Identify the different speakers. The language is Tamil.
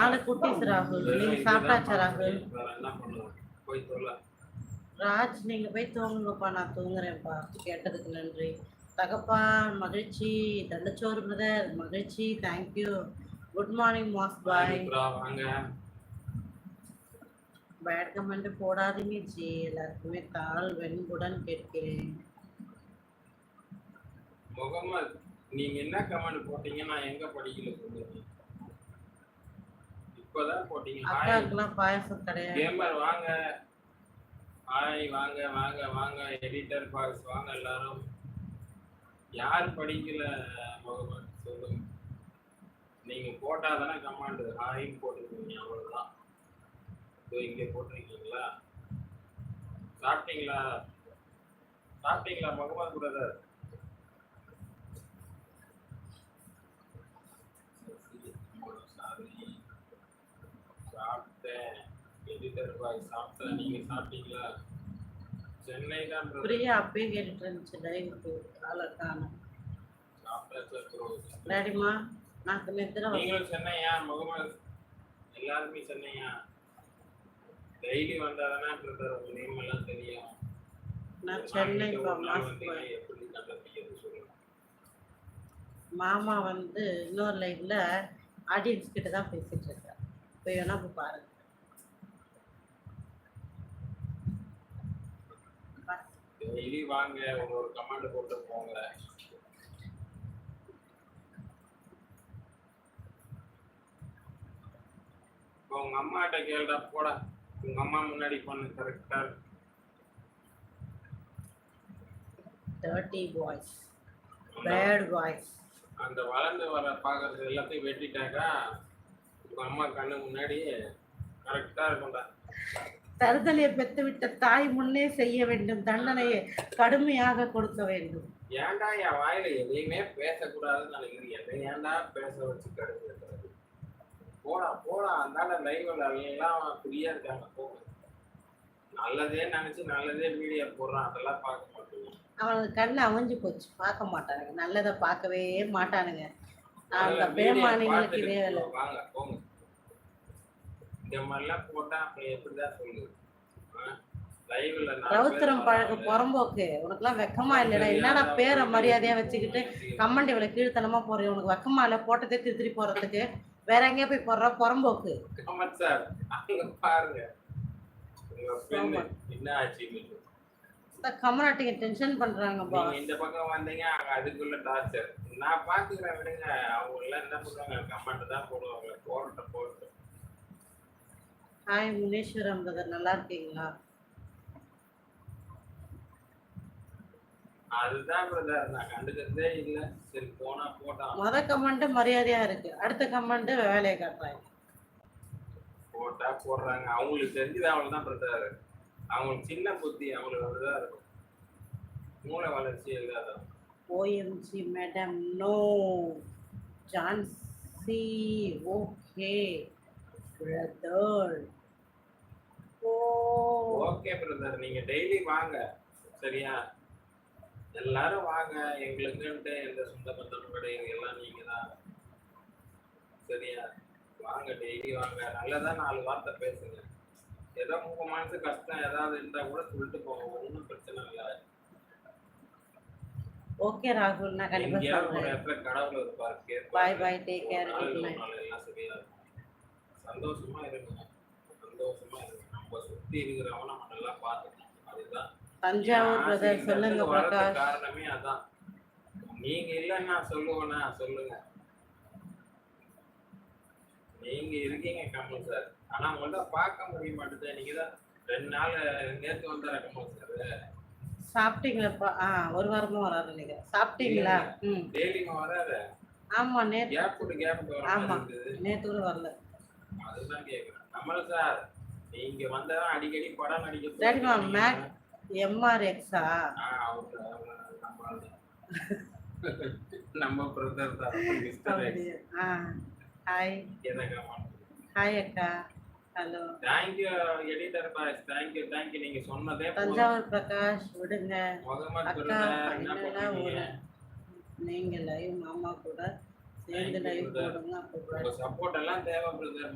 Speaker 1: 4 குட்டீஸ் ராகுல். நீங்க சாப்பிட்டாச்சா ராகுல்?
Speaker 2: என்ன பண்ணுவோம்? போய் சொல்ல.
Speaker 1: ராஜ் நீங்க போய் தூங்குங்கப்பா, நான் தூங்குறேன்ப்பா. கேட்டதுக்கு நன்றி. தகப்பா மகிழ்ச்சி. தண்டச்சோறு பிரதர் மகிழ்ச்சி. தேங்க்யூ. குட் மார்னிங் மாஸ் பாய்.
Speaker 2: வாங்க.
Speaker 1: பேட் கமெண்ட் போடாதீங்க ஜி. எல்லாருக்குமே தாழ் வெண்புடன் கேட்கிறேன்.
Speaker 2: முகமது நீங்க என்ன கமெண்ட் போட்டீங்க? நான் எங்க படிக்கல சொல்லுங்க. இப்பதான் போட்டீங்க.
Speaker 1: அக்காக்குலாம் பாயசம் கிடையாது.
Speaker 2: கேமர் வாங்க. ஹாய் வாங்க வாங்க வாங்க. எடிட்டர் பாக்ஸ் வாங்க எல்லாரும். யார் படிக்கல முகமது சொல்லுங்க. நீங்க போட்டாதானே கமெண்ட் ஹாய்ன்னு போட்டுருக்கீங்க. அவ்வளவுதான். இங்கே போட்டிருக்கீங்களா? சாப்பிட்டீங்களா? சாப்பிட்டீங்களா முகமது பிரதர்? சாப்பிட்டேன். எடிட்டர் பாய் சாப்பிட்டேன். நீங்க சாப்பிட்டீங்களா? சென்னை தான்
Speaker 1: பிரியா அப்பயே கேட்டுட்டு இருந்துச்சு லைவுக்கு. ஆளக்கான
Speaker 2: சாப்பிட்டாச்சு.
Speaker 1: டாடிமா நான் நேற்று
Speaker 2: நீங்களும் சென்னையா முகமது? எல்லாருமே சென்னையா? டெய்லி வந்தாதானே பிரதர் உங்க நேம் எல்லாம் தெரியும்.
Speaker 1: நான் சென்னை
Speaker 2: எப்படி கண்டுபிடிக்கிறது சொல்லுங்க.
Speaker 1: மாமா வந்து இன்னொரு லைவ்ல ஆடியன்ஸ் கிட்ட தான் பேசிட்டு இருக்காரு. போய் வேணா போய் பாருங்க.
Speaker 2: டெய்லி வாங்க, ஒரு கமெண்ட் போட்டு போங்க. உங்க அம்மாட்ட கேள்டா போட. உங்க அம்மா முன்னாடி பண்ணு கரெக்டா.
Speaker 1: Dirty boys, bad boys.
Speaker 2: அந்த வளர்ந்து வர பாக்குறது எல்லாத்தையும் வெட்டிட்டாக்கா உங்க அம்மா கண்ணு முன்னாடி கரெக்டா இருக்கும்டா.
Speaker 1: தருதலையை பெற்றுவிட்ட தாய் முன்னே செய்ய வேண்டும். தண்டனையை கடுமையாக கொடுக்க வேண்டும்.
Speaker 2: ஏன்டா என் வாயில எதையுமே பேசக்கூடாதுன்னு நினைக்கிறீங்க? ஏன்டா பேச வச்சு கடுமையாக போடா போடா. அந்தாண்ட லைவ்ல எல்லாம் ஃப்ரீயா இருக்காங்க. போங்க. நல்லதே நினைச்சு நல்லதே வீடியோ போடுறான். அதெல்லாம் பார்க்க மாட்டீங்க.
Speaker 1: அவனுக்கு கண்ணு அமைஞ்சு போச்சு. பார்க்க மாட்டானுங்க. நல்லதை பார்க்கவே மாட்டானுங்க. அந்த பேமானிகளுக்கு இதே வேலை.
Speaker 2: வாங்க போங்க. இந்த மாதிரிலாம் போட்டா அப்புறம் எப்படிதான் சொல்லுது? லைவ்ல
Speaker 1: ரவுத்திரம் பழக்க புறம்போக்கு. உனக்குலாம் வெக்கமா இல்லைடா? என்னடா பேரை மரியாதையா வச்சுக்கிட்டு கமெண்ட் இவ்வளவு கீழ்த்தனமா போறேன். உனக்கு வெக்கமா இல்லை? போட்டதே திருத்தி போறதுக்கு வேற எங்கேயா போய் போடுற புறம்போக்கு.
Speaker 2: சார் அங்க பாருங்க என்ன ஆச்சு.
Speaker 1: கமராட்டிங்க டென்ஷன் பண்றாங்கப்பா.
Speaker 2: இந்த பக்கம் வந்தீங்க அதுக்குள்ள டார்ச்சர். நான் பாத்துக்கிறேன் விடுங்க. அவங்க எல்லாம் என்ன பண்ணுவாங்க? கமெண்ட் தான் போடுவாங்க. போட்டு
Speaker 1: ஹாய் முனீஸ்வரம் பிரதர், நல்லா இருக்கீங்களா?
Speaker 2: அதுதான் பிரதர் நான் கண்டுக்கிறதே இல்லை. சரி போனா போட்டான்.
Speaker 1: முத கமெண்ட் மரியாதையா இருக்கு, அடுத்த கமெண்ட் வேலையை காட்டுறாங்க.
Speaker 2: போட்டா போடுறாங்க. அவங்களுக்கு தெரிஞ்சது அவ்வளவுதான் பிரதர். அவங்களுக்கு சின்ன புத்தி அவங்களுக்கு அதுதான் இருக்கும். மூளை வளர்ச்சி இல்லாதான்.
Speaker 1: OMG madam no Jhansi okay brother.
Speaker 2: Okay brother, நீங்க டெய்லி வாங்க சரியா? எல்லாரும் வாங்க. எங்களுக்குன்ட்டு எந்த சொந்த பந்தமும் கிடையாது. எல்லாம் நீங்க தான் சரியா? வாங்க டெய்லி வாங்க. நல்லதா 4 வார்த்தை பேசுங்க. ஏதோ உங்க மனசு கஷ்டம் ஏதாவது இருந்தா கூட சொல்லிட்டு போங்க. ஒன்றும் பிரச்சனை இல்லை.
Speaker 1: ஓகே ராகுல், நான் கண்டிப்பா சொல்றேன்.
Speaker 2: ஒரு இடத்துல கடவுள் இருப்பார்.
Speaker 1: Bye bye, take care, good night.
Speaker 2: எல்லாம் சரியா இருக்கும். சந்தோஷமா இருங்க. சந்தோஷமா இருங்க. நம்ம சுத்தி இருக்கிறவங்க நம்ம நல்லா பார்த்துக்கணும். அதுதான்
Speaker 1: தஞ்சாவூர் பிரதர் சொல்லுங்க பிரகாஷ்.
Speaker 2: காரணமே அதான். நீங்க இல்லைன்னா சொல்லுவேன்னா சொல்லுங்க. நீங்க இருக்கீங்க கமல் சார். ஆனா உங்கள்ட்ட பார்க்க முடிய மாட்டேது. நீங்க தான் 2 நாள் நேற்று வந்தார கமல் சார்.
Speaker 1: சாப்பிட்டீங்களா? ஒரு வாரமா வராது நீங்க. சாப்பிட்டீங்களா?
Speaker 2: டெய்லிங்க வராது.
Speaker 1: ஆமா நேத்து
Speaker 2: கேப்
Speaker 1: ஆமா நேத்து கூட வரல.
Speaker 2: அதுதான் கேக்குறேன். கமல் சார் நீங்க வந்தா அடிக்கடி படம் நடிக்க
Speaker 1: சரிமா மேக் எம்ஆர்எக்ஸா?
Speaker 2: நம்ம பிரதர் தான் மிஸ்டர் எக்ஸ்.
Speaker 1: ஹாய். ஹாய் அக்கா. Hello.
Speaker 2: Thank you editor boys. Thank you நீங்க சொன்னதே.
Speaker 1: தஞ்சாவூர் பிரகாஷ் விடுங்க.
Speaker 2: முகமது
Speaker 1: அக்கா
Speaker 2: என்ன பண்ணுவீங்க?
Speaker 1: நீங்க லைவ் மாமா கூட சேர்ந்து லைவ் போடுங்க. அப்போ
Speaker 2: சப்போர்ட் எல்லாம் தேவை பிரதர்.